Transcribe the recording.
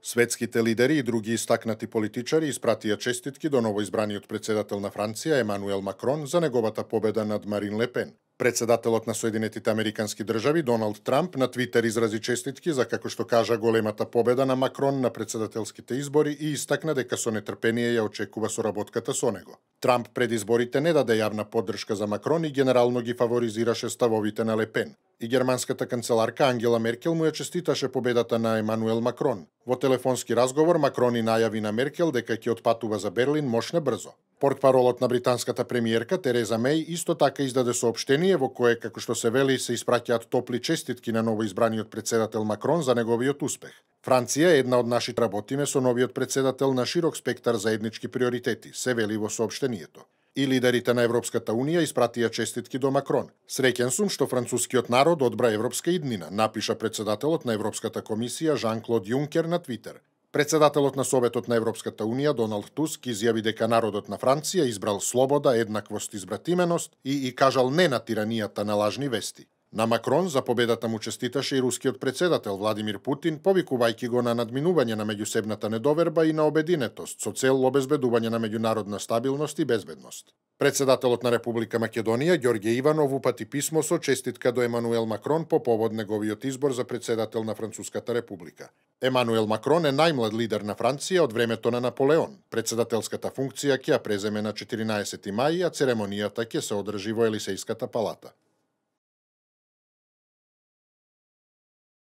Светските лидери и други истакнати политичари испратија честитки до новоизбраниот председател на Франција Емануел Макрон за неговата победа над Марин Ле Пен. Председателот на Соединетите Американски држави Доналд Трамп на Твитер изрази честитки за, како што кажа, големата победа на Макрон на председателските избори и истакна дека со нетрпение ја очекува соработката со него. Трамп пред изборите не даде јавна поддршка за Макрон и генерално ги фаворизираше ставовите на Ле Пен. И германската канцеларка Ангела Меркел му ја честиташе победата на Емануел Макрон. Во телефонски разговор Макрон и најави на Меркел дека ќе отпатува за Берлин мошне брзо. Портпаролот на британската премиерка Тереза Меј исто така издаде соопштение во кое, како што се вели, се испраќаат топли честитки на новоизбраниот председател Макрон за неговиот успех. Франција е една од нашите работиме со новиот председател на широк спектар заеднички приоритети, се вели во соопштението. И лидерите на Европската Унија испратија честитки до Макрон. Среќен сум што францускиот народ одбра европска иднина, напиша председателот на Европската комисија Жан-Клод Јункер на Твитер. Председателот на Советот на Европската Унија Доналд Туск изјави дека народот на Франција избрал слобода, еднаквост и збратименост и кажал не на тиранијата на лажни вести. На Макрон за победата му честиташе и рускиот председател Владимир Путин, повикувајќи го на надминување на меѓусебната недоверба и на обединетост со цел обезбедување на меѓународна стабилност и безбедност. Председателот на Република Македонија Ѓорѓе Иванов упати писмо со честитка до Емануел Макрон по повод неговиот избор за председател на Француската република. Емануел Макрон е најмлад лидер на Франција од времето на Наполеон. Председателската функција ќе ја преземе на 14 мај, а церемонијата ќе се одржи во Елисејската палата.